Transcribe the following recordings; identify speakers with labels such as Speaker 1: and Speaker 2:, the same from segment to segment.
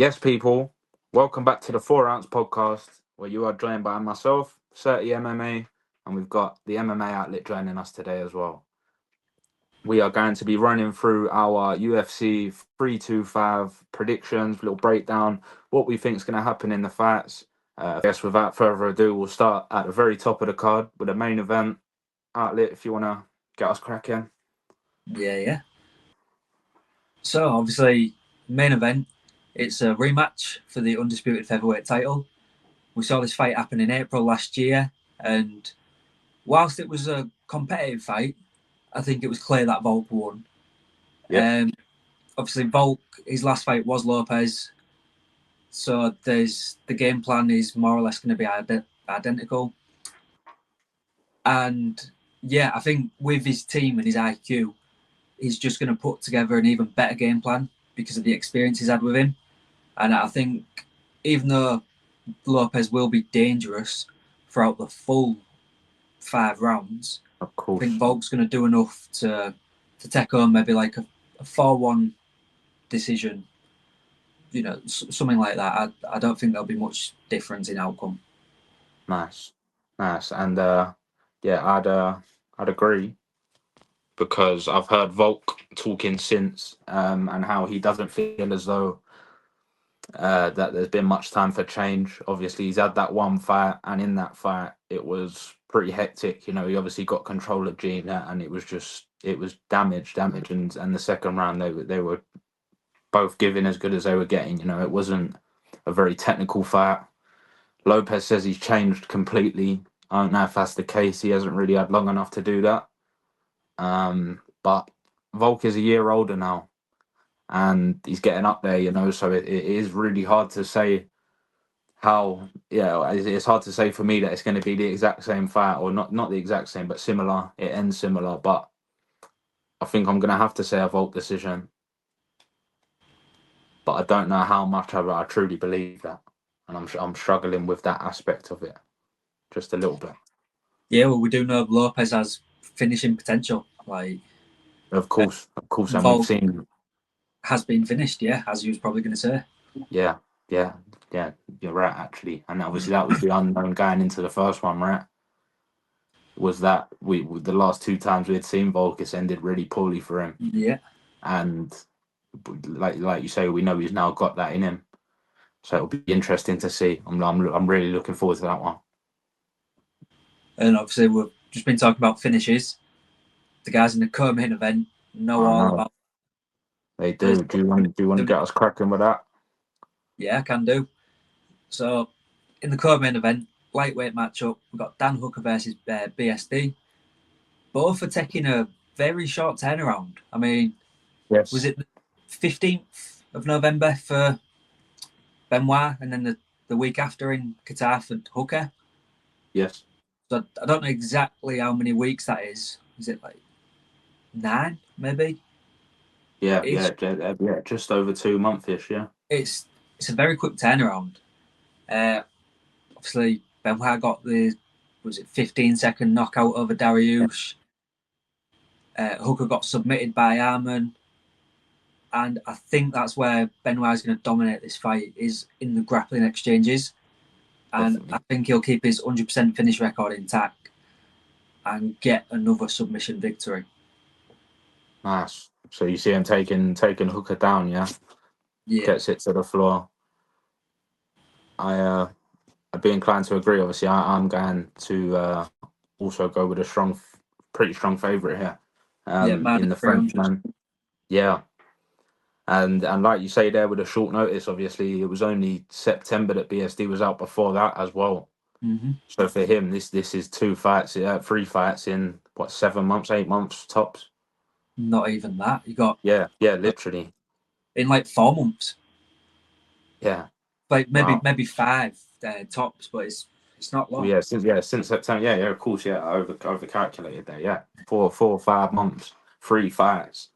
Speaker 1: Yes, people, welcome back to the 4 Ounce podcast, where you are joined by myself, 30 MMA, and we've got the MMA outlet joining us today as well. We are going to be running through our UFC 325 predictions, little breakdown, what we think is going to happen in the fights. I guess without further ado, we'll start at the very top of the card with the main event. Outlet, if you want to get us cracking.
Speaker 2: Yeah. So obviously, main event. It's a rematch for the undisputed featherweight title. We saw this fight happen in April last year, and whilst it was a competitive fight, I think it was clear that Volk won.
Speaker 1: Yep.
Speaker 2: Obviously, Volk, his last fight was Lopes, so the game plan is more or less going to be identical. And yeah, I think with his team and his IQ, he's just going to put together an even better game plan because of the experience he's had with him. And I think even though Lopes will be dangerous throughout the full 5 rounds,
Speaker 1: Of
Speaker 2: I think
Speaker 1: course.
Speaker 2: Volk's going to do enough to take home maybe like a 4-1 decision, something like that. I don't think there'll be much difference in outcome.
Speaker 1: Nice. And yeah, I'd agree, because I've heard Volk talking since, and how he doesn't feel as though that there's been much time for change. Obviously, he's had that one fight, and in that fight, it was pretty hectic. He obviously got control of Gina, and it was damage, and the second round they were both giving as good as they were getting. It wasn't a very technical fight. Lopes says he's changed completely. I don't know if that's the case. He hasn't really had long enough to do that. But Volk is a year older now, and he's getting up there. So it is really hard to say how. Yeah, it's hard to say for me that it's going to be the exact same fight, or not the exact same, but similar. It ends similar, but I think I'm going to have to say a Volk decision. But I don't know how much I truly believe that, and I'm struggling with that aspect of it just a little bit.
Speaker 2: Yeah, well, we do know Lopes has finishing potential. Like
Speaker 1: Of course, and we've
Speaker 2: Volk
Speaker 1: seen.
Speaker 2: has been finished, yeah, as you was probably going to say.
Speaker 1: Yeah, yeah, yeah. You're right, actually, and obviously that was the unknown going into the first one, right? Was that we the last two times we had seen Volkis ended really poorly for him,
Speaker 2: Yeah.
Speaker 1: and like you say, we know he's now got that in him, so it'll be interesting to see. I'm really looking forward to that one.
Speaker 2: And obviously, we've just been talking about finishes. The guys in the co-main event know
Speaker 1: I
Speaker 2: all
Speaker 1: know
Speaker 2: about.
Speaker 1: they
Speaker 2: There's
Speaker 1: do. Do you want to get us cracking with that?
Speaker 2: Yeah, I can do. So, in the co-main event, lightweight matchup, we've got Dan Hooker versus BSD. Both are taking a very short turnaround. I mean, was
Speaker 1: Yes.
Speaker 2: it the 15th of November for Benoit, and then the week after in Qatar for Hooker?
Speaker 1: Yes.
Speaker 2: So I don't know exactly how many weeks that is. Is it like 9, maybe?
Speaker 1: Yeah.
Speaker 2: Ish.
Speaker 1: Yeah. Just over 2 months-ish. Yeah.
Speaker 2: It's a very quick turnaround. Uh, Obviously, Benoit got the 15-second knockout over Dariush. Hooker got submitted by Arman, and I think that's where Benoit is going to dominate this fight, is in the grappling exchanges, and I
Speaker 1: Definitely.
Speaker 2: think he'll keep his 100% finish record intact and get another submission victory.
Speaker 1: Nice. So you see him taking Hooker down. Yeah.
Speaker 2: Yeah,
Speaker 1: Gets it to the floor. I'd be inclined to agree. Obviously, I'm going to also go with a pretty strong favourite here,
Speaker 2: yeah,
Speaker 1: in
Speaker 2: minus
Speaker 1: the
Speaker 2: 300.
Speaker 1: Frenchman. Yeah, and like you say there, with a short notice, obviously it was only September that BSD was out. Before that as well.
Speaker 2: Mm-hmm.
Speaker 1: So for him, this is 2 fights, 3 fights in what, 7 months, 8 months tops.
Speaker 2: Not even that. You got
Speaker 1: Yeah, literally.
Speaker 2: in like 4 months,
Speaker 1: Yeah,
Speaker 2: like
Speaker 1: wow.
Speaker 2: maybe five tops, but it's not
Speaker 1: Well,
Speaker 2: long.
Speaker 1: since September. Yeah, of course. Yeah, I over calculated there. Yeah, 4 or 5 months, 3 fights.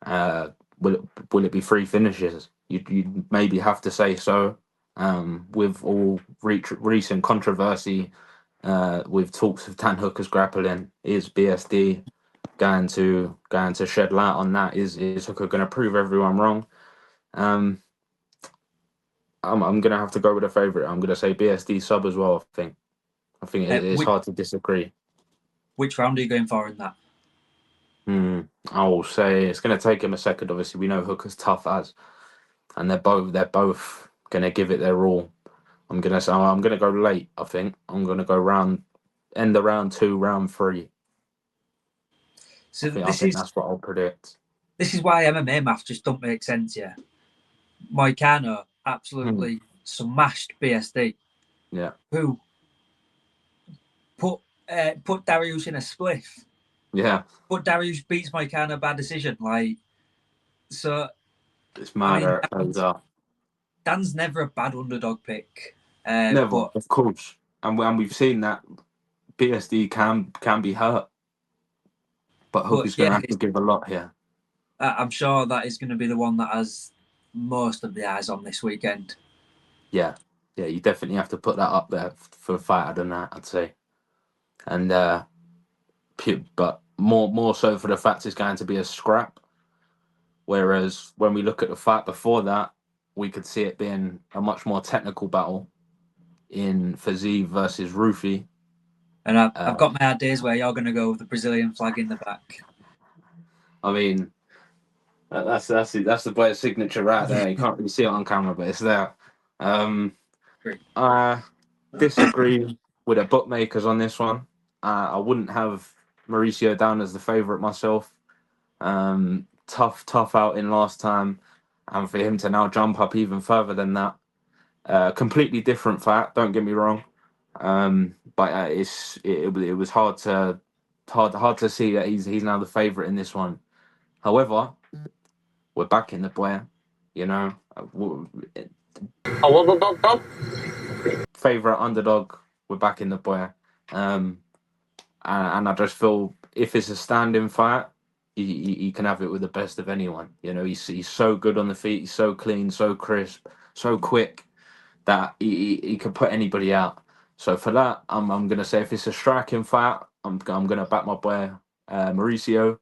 Speaker 1: Uh, will it be 3 finishes? You'd maybe have to say so. With all recent controversy, with talks of Dan Hooker's grappling, is BSD going to shed light on that? Is Hooker going to prove everyone wrong? Um, I'm gonna have to go with a favourite. I'm gonna say BSD sub as well. I think it's
Speaker 2: Which
Speaker 1: hard to disagree.
Speaker 2: round are you going for in that?
Speaker 1: I will say it's gonna take him a second. Obviously, we know Hooker's tough as, and they're both gonna give it their all. I'm gonna go late. I think I'm gonna go end of round 2, round 3.
Speaker 2: So
Speaker 1: I
Speaker 2: this
Speaker 1: think
Speaker 2: is
Speaker 1: that's what I'll predict.
Speaker 2: why MMA math just don't make sense. Yeah, Moicano
Speaker 1: Hmm.
Speaker 2: absolutely smashed BSD,
Speaker 1: Yeah,
Speaker 2: who put Darius in a spliff.
Speaker 1: yeah,
Speaker 2: But Darius beats Moicano by decision. Like, so
Speaker 1: it's
Speaker 2: I
Speaker 1: mad
Speaker 2: mean,
Speaker 1: how it plays out.
Speaker 2: Dan's never a bad underdog pick.
Speaker 1: Never,
Speaker 2: But
Speaker 1: of course, and we've seen that BSD can be hurt, but Hooker's gonna
Speaker 2: yeah,
Speaker 1: have to give a lot here.
Speaker 2: I'm sure that is going to be the one that has most of the eyes on this weekend.
Speaker 1: Yeah, yeah, you definitely have to put that up there for a fighter than that, I'd say. And but more so for the fact it's going to be a scrap. Whereas when we look at the fight before that, we could see it being a much more technical battle in Fiziev versus Rufi.
Speaker 2: And I've
Speaker 1: Uh,
Speaker 2: got my ideas where you're going to go with the Brazilian flag in the back.
Speaker 1: I mean, that's the player's signature right there. You can't really see it on camera, but it's there. Um, I disagree with the bookmakers on this one. I wouldn't have Mauricio down as the favourite myself. Tough out in last time, and for him to now jump up even further than that, completely different fight. Don't get me wrong, but it was hard to see that he's now the favourite in this one. However, we're back in the boy, you know, favourite underdog. We're back in the boy, and I just feel if it's a standing fight, he can have it with the best of anyone. You know, he's so good on the feet, he's so clean, so crisp, so quick that he could put anybody out. So for that, I'm gonna say if it's a striking fight, I'm gonna back my boy Mauricio.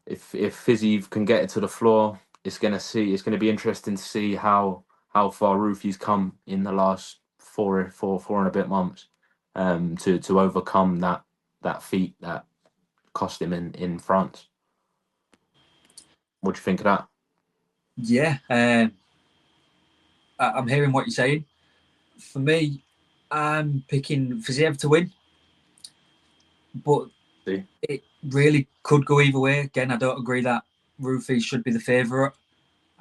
Speaker 1: If Fiziev can get it to the floor, it's gonna be interesting to see how far Rufi's come in the last four and a bit months, to overcome that feat that cost him in France. What do you think of that?
Speaker 2: Yeah, I'm hearing what you're saying. For me, I'm picking Fiziev to win, but
Speaker 1: See?
Speaker 2: it really could go either way. Again, I don't agree that Rufi should be the favourite.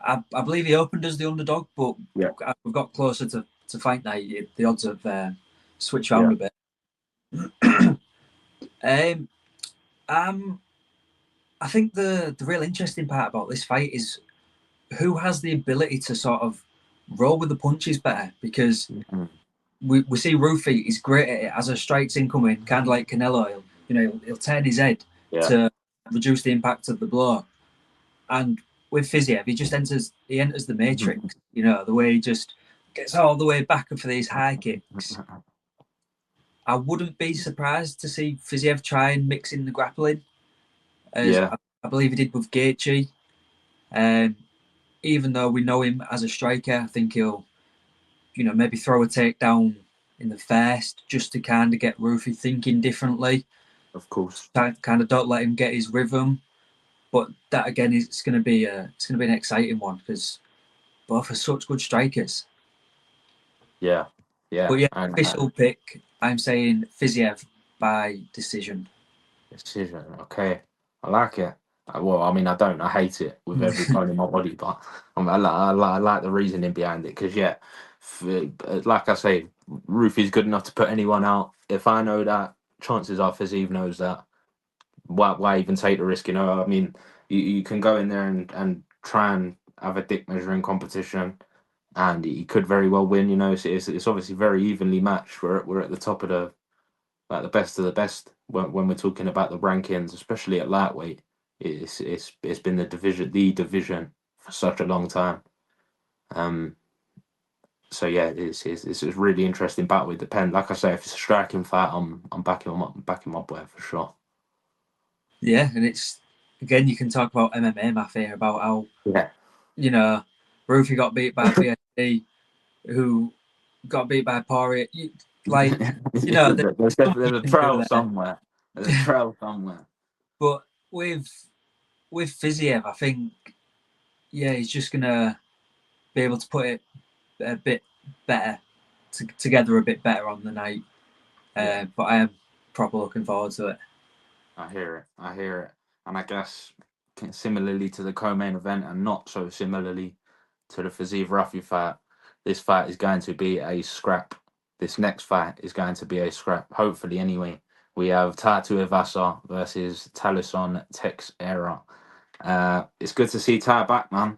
Speaker 2: I believe he opened as the underdog, but
Speaker 1: Yeah,
Speaker 2: we've got closer to fight night. The odds have switched around
Speaker 1: yeah,
Speaker 2: a bit. um, um, I think the real interesting part about this fight is who has the ability to sort of roll with the punches better, because
Speaker 1: Mhm.
Speaker 2: we see Rufi is great at it as a strikes incoming, kind of like Canelo. He'll turn his head
Speaker 1: Yeah.
Speaker 2: to reduce the impact of the blow. And with Fiziev, he enters the matrix. The way he just gets all the way back for these high kicks. I wouldn't be surprised to see Fiziev try and mix in the grappling, as
Speaker 1: Yeah,
Speaker 2: I believe he did with Gaethje. Um, even though we know him as a striker, I think he'll, maybe throw a takedown in the first just to kind of get Rufi thinking differently.
Speaker 1: of course.
Speaker 2: Kind of don't let him get his rhythm. But that again, it's going to be an exciting one because both are such good strikers.
Speaker 1: Yeah, yeah,
Speaker 2: But yeah,
Speaker 1: and
Speaker 2: official pick. I'm saying Fiziev by decision.
Speaker 1: decision. Okay, I like it. Well, I mean, I don't. I hate it with every bone in my body, but I like the reasoning behind it because yeah, like I say, Rufi's good enough to put anyone out. If I know that, chances are Fiziev knows that. Why even take the risk? I mean, you can go in there and try and have a dick measuring competition, and he could very well win. It's obviously very evenly matched. We're at the top of the best of the best when we're talking about the rankings, especially at lightweight. It's been the division for such a long time. Um, so yeah, it's a really interesting battle. It depends. Like I say, if it's a striking fight, I'm backing my boy for sure.
Speaker 2: Yeah, and it's again you can talk about MMA math here about how
Speaker 1: Yeah,
Speaker 2: you know Rufi got beat by BSD. who got beat by Poirier. Like, you know,
Speaker 1: there's a trail somewhere. There's a trail somewhere.
Speaker 2: But with Fiziev, I think, yeah, he's just gonna be able to put it a bit better together, a bit better on the night. But I am proper looking forward to it.
Speaker 1: I hear it, and I guess similarly to the co-main event, and not so similarly to the Fiziev Rafi fight, this fight is going to be a scrap. This next fight is going to be a scrap. Hopefully, anyway. We have Tatu Ivasa versus Talison Teixeira. It's good to see Tai back, man.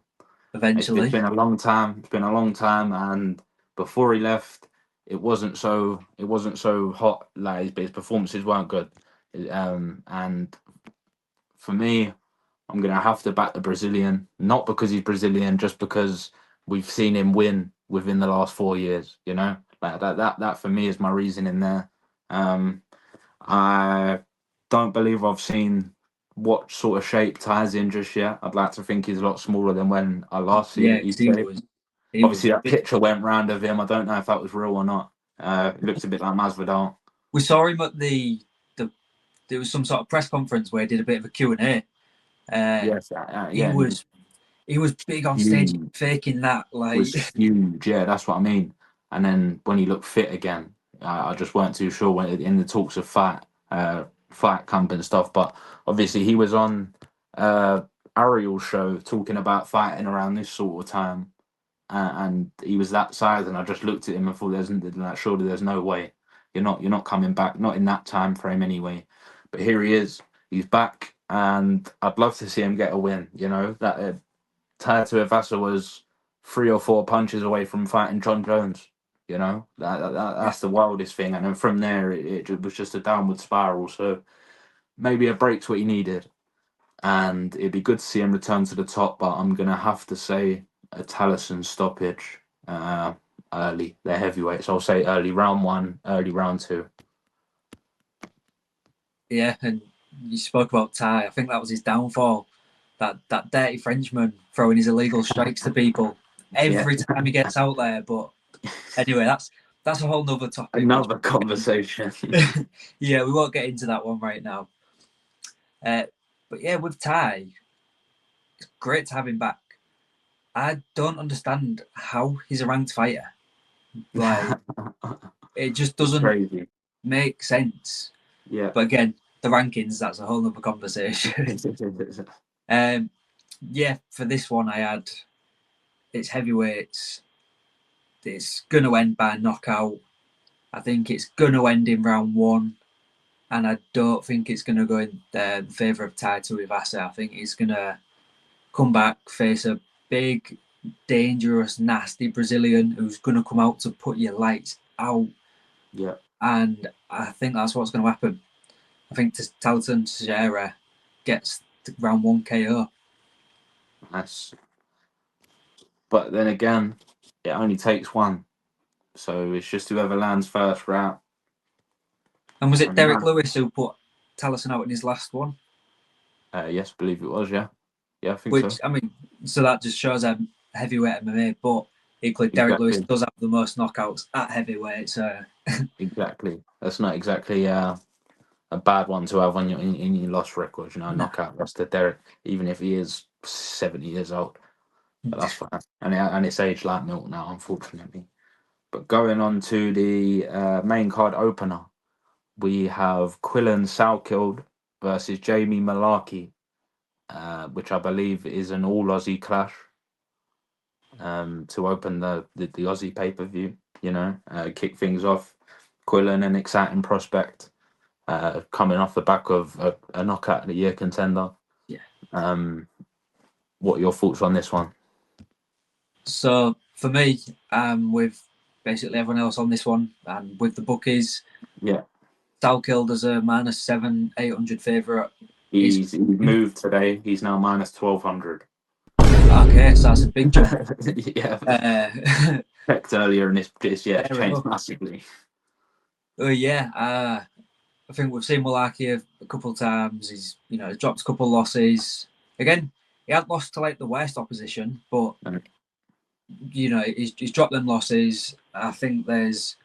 Speaker 2: Eventually,
Speaker 1: It's been a long time. It's been a long time, and before he left, it wasn't so hot. Like his performances weren't good. And for me, I'm gonna have to back the Brazilian, not because he's Brazilian, just because we've seen him win within the last 4 years. You know, like that for me is my reasoning there. I don't believe I've seen what sort of shape Ty's in just yet. I'd like to think he's a lot smaller than when I last seen
Speaker 2: yeah,
Speaker 1: his
Speaker 2: he
Speaker 1: shape.
Speaker 2: was.
Speaker 1: Obviously, that picture went round of him. I don't know if that was real or not. It looks a bit like Masvidal.
Speaker 2: We saw him at there was some sort of press conference where he did a bit of a Q&A.
Speaker 1: Yes,
Speaker 2: He
Speaker 1: yeah,
Speaker 2: was big on stage,
Speaker 1: huge.
Speaker 2: faking that. Like,
Speaker 1: Was huge. Yeah, that's what I mean. And then when he looked fit again, I just weren't too sure when in the talks of fight camp and stuff. But obviously, he was on Ariel's show talking about fighting around this sort of time, and he was that size. And I just looked at him and thought, surely there's no way you're not coming back, not in that time frame anyway. But here he is. He's back, and I'd love to see him get a win. You know that. Taito Ivasa was 3 or 4 punches away from fighting John Jones. You know that's the wildest thing, and then from there it was just a downward spiral. So maybe a break's what he needed, and it'd be good to see him return to the top. But I'm gonna have to say a Talison stoppage early. They're heavyweights. I'll say early round 1, early round 2.
Speaker 2: yeah, and you spoke about Ty. I think that was his downfall. That dirty Frenchman throwing his illegal strikes to people every time he gets out there. But anyway, that's a whole nother topic.
Speaker 1: Another conversation.
Speaker 2: Yeah, we won't get into that one right now. But yeah, with Ty, it's great to have him back. I don't understand how he's a ranked fighter. Like, it just doesn't make sense.
Speaker 1: Yeah.
Speaker 2: But again, the rankings, that's a whole other conversation. Yeah, for this one, it's heavyweights. It's going to end by knockout. I think it's going to end in round 1. And I don't think it's going to go in the favour of Taito Ivasa. I think he's going to come back, face a big, dangerous, nasty Brazilian who's going to come out to put your lights out.
Speaker 1: Yeah.
Speaker 2: And I think that's what's going to happen. I think Talton Teixeira gets round 1 KO.
Speaker 1: Nice. But then again, it only takes one. So it's just whoever lands first round.
Speaker 2: And was it Derek Lewis who put Talison out in his last one?
Speaker 1: Yes, I believe it was, yeah. Yeah, I think
Speaker 2: so.
Speaker 1: so.
Speaker 2: I mean, so that just shows I'm heavyweight MMA, but equally Derek Lewis does have the most knockouts at heavyweight, so...
Speaker 1: Exactly. That's not exactly a bad one to have on in your loss record, you know, knockout loss to Derek, even if he is 70 years old. But that's fine. And it's aged like milk now, unfortunately. But going on to the main card opener, we have Quillan Salkild versus Jamie Malarkey, which I believe is an all Aussie clash. To open the Aussie pay-per-view, you know, kick things off. Quillan, an exciting prospect, coming off the back of a knockout of the year contender.
Speaker 2: Yeah.
Speaker 1: What are your thoughts on this one?
Speaker 2: So for me, with basically everyone else on this one, and with the bookies,
Speaker 1: yeah,
Speaker 2: Salkild as a -7, 800 favourite.
Speaker 1: He's moved today. He's now -1200.
Speaker 2: Okay, so that's a big jump.
Speaker 1: Yeah. Checked earlier, and it's changed massively.
Speaker 2: I think we've seen Malarkey a couple of times. He's dropped a couple of losses. Again, he had lost to like the worst opposition, but he's dropped them losses. I think there's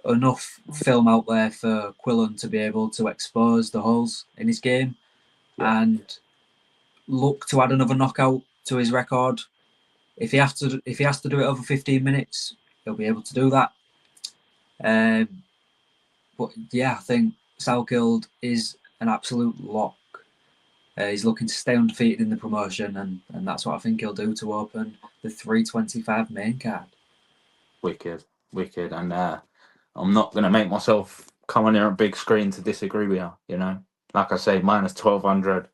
Speaker 2: enough film out there for Quillen to be able to expose the holes in his game and look to add another knockout to his record. If he has to do it over 15 minutes, he'll be able to do that. But yeah, I think Salkeld is an absolute lock. He's looking to stay undefeated in the promotion, and that's what I think he'll do to open the 325 main card.
Speaker 1: Wicked. And I'm not going to make myself come on here on big screen to disagree with you, Like I say, minus 1,200.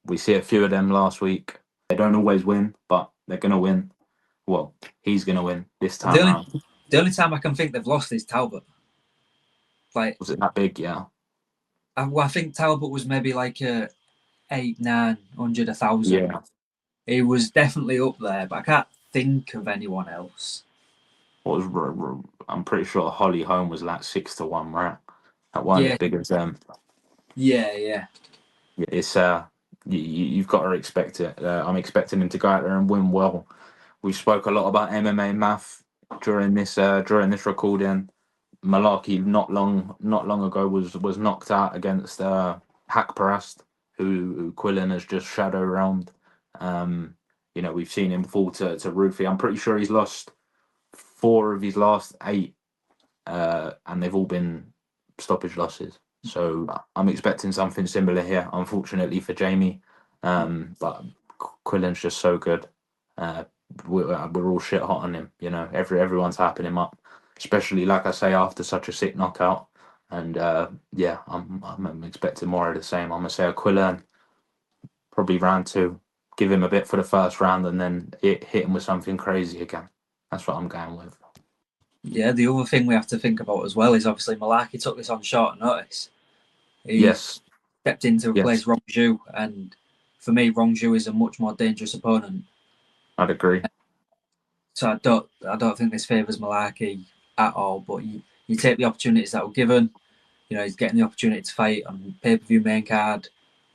Speaker 1: We see a few of them last week. They don't always win, but they're going to win. Well, he's going to win this time around.
Speaker 2: The only time I can think they've lost is Talbot.
Speaker 1: Was it that big? Yeah.
Speaker 2: I think Talbot was maybe like a 800, 900, 1,000.
Speaker 1: Yeah.
Speaker 2: He was definitely up there, but I can't think of anyone else.
Speaker 1: I'm pretty sure Holly Holm was like 6-1, right? That one as big as them.
Speaker 2: Yeah.
Speaker 1: It's you've got to expect it. I'm expecting him to go out there and win well. We spoke a lot about MMA math during this recording. Malarkey not long ago was knocked out against Hakparast, who Quillen has just shadow roamed. We've seen him fall to Rufy. I'm pretty sure he's lost 4 of his last 8, and they've all been stoppage losses. So I'm expecting something similar here, unfortunately for Jamie. But Quillen's just so good. We're all shit hot on him. Everyone's hyping him up, especially like I say after such a sick knockout. And I'm expecting more of the same. I'm gonna say a Quillen, probably round 2. Give him a bit for the first round, and then hit him with something crazy again. That's what I'm going with.
Speaker 2: Yeah, the other thing we have to think about as well is obviously Malarkey took this on short notice. He stepped in to replace Rong Zhu, and for me, Rong Zhu is a much more dangerous opponent.
Speaker 1: I'd agree.
Speaker 2: So I don't think this favours Malarkey at all. But you take the opportunities that were given. He's getting the opportunity to fight on pay-per-view main card,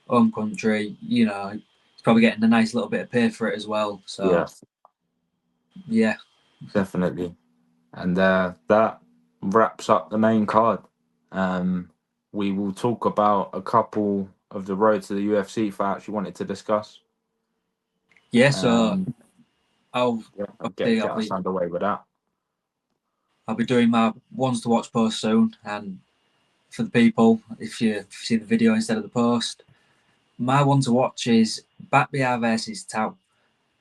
Speaker 2: home country. He's probably getting a nice little bit of pay for it as well. So yeah,
Speaker 1: definitely. And that wraps up the main card. We will talk about a couple of the road to the UFC fights you wanted to discuss.
Speaker 2: Yeah, so I'll
Speaker 1: get us underway with that.
Speaker 2: I'll be doing my ones to watch post soon, and for the people, if you see the video instead of the post, my one to watch is Batbiar versus Tao.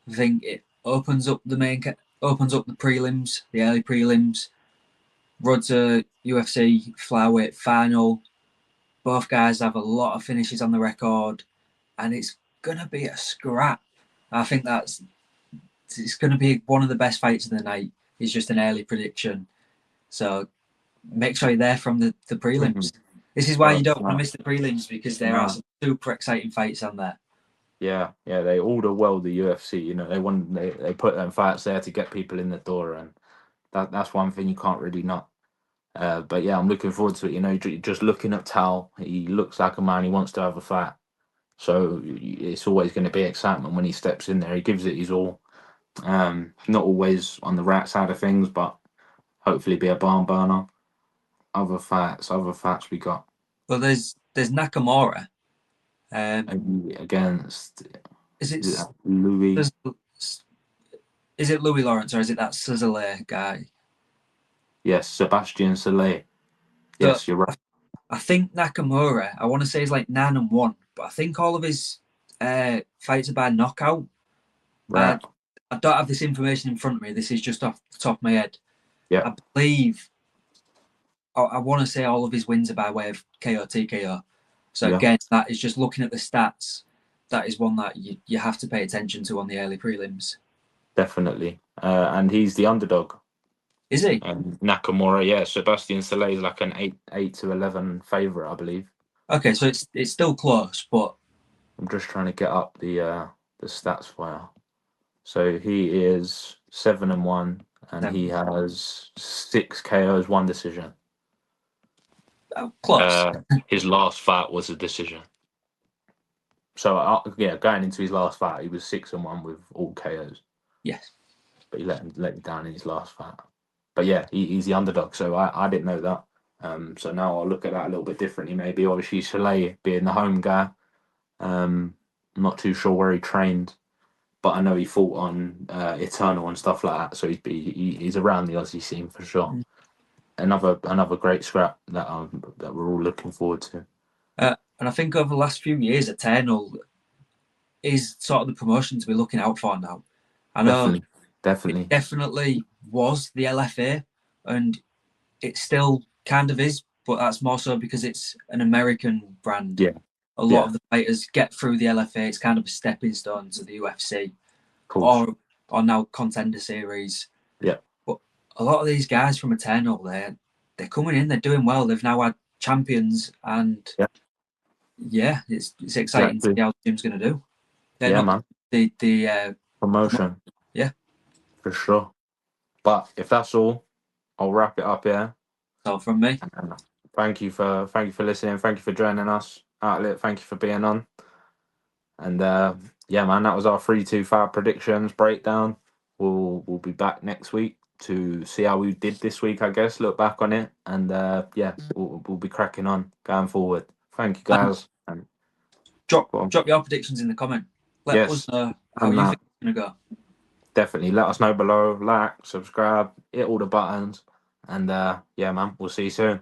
Speaker 2: I think it opens up the prelims, the early prelims. Road to UFC flyweight final. Both guys have a lot of finishes on the record, and it's gonna be a scrap. I think it's gonna be one of the best fights of the night. It's just an early prediction, so make sure you're there from the prelims. This is why you don't want to miss the prelims, because there are some super exciting fights on there.
Speaker 1: Yeah, they order well the UFC. They put them fights there to get people in the door, and that's one thing you can't really not. But yeah, I'm looking forward to it. Just looking at Tal, he looks like a man. He wants to have a fight, so it's always going to be excitement when he steps in there. He gives it his all. Not always on the right side of things, but hopefully be a barn burner. Other fights we got.
Speaker 2: Well, there's Nakamura
Speaker 1: against.
Speaker 2: Is it
Speaker 1: Louis?
Speaker 2: Is it Louis Lawrence, or is it that Cezale guy?
Speaker 1: Yes, Sebastian Saleh. Yes, you're right.
Speaker 2: I think Nakamura, I want to say he's like 9-1, but I think all of his fights are by knockout.
Speaker 1: Right.
Speaker 2: I don't have this information in front of me. This is just off the top of my head.
Speaker 1: Yeah.
Speaker 2: I believe, I want to say all of his wins are by way of KO, TKO. So again, that is just looking at the stats. That is one that you have to pay attention to on the early prelims.
Speaker 1: Definitely. And he's the underdog.
Speaker 2: Is he?
Speaker 1: Nakamura, yeah. Sebastian Saleh is like an 8-11 favourite, I believe.
Speaker 2: Okay, so it's still close, but
Speaker 1: I'm just trying to get up the stats for you. So he is 7-1, and he has 6 KOs, 1 decision.
Speaker 2: Oh, close.
Speaker 1: His last fight was a decision. So going into his last fight, he was 6-1 with all KOs.
Speaker 2: Yes.
Speaker 1: but he let me down in his last fight. But yeah, he's the underdog, so I didn't know that. So now I'll look at that a little bit differently. Maybe obviously Soleil being the home guy. I'm not too sure where he trained, but I know he fought on Eternal and stuff like that. So he's around the Aussie scene for sure. Another great scrap that we're all looking forward to.
Speaker 2: And I think over the last few years, Eternal is sort of the promotion to be looking out for now. I know
Speaker 1: Definitely.
Speaker 2: it definitely was the LFA, and it still kind of is, but that's more so because it's an American brand.
Speaker 1: Yeah.
Speaker 2: A lot of the fighters get through the LFA. It's kind of a stepping stone to the UFC or now Contender Series.
Speaker 1: Yeah.
Speaker 2: But a lot of these guys from Eternal, they're coming in, they're doing well. They've now had champions, and it's exciting to see how the team's going to do.
Speaker 1: Man.
Speaker 2: The
Speaker 1: promotion.
Speaker 2: Yeah,
Speaker 1: for sure. But if that's all, I'll wrap it up here.
Speaker 2: So from me.
Speaker 1: Thank you for listening. Thank you for joining us. Outlet, thank you for being on. And man, that was our 3-2-5 predictions breakdown. We'll be back next week to see how we did this week, I guess. Look back on it, and we'll be cracking on going forward. Thank you, guys. And
Speaker 2: drop your predictions in the comment. Let us know how you think it's gonna go.
Speaker 1: Definitely let us know below. Like, subscribe, hit all the buttons, and man, we'll see you soon.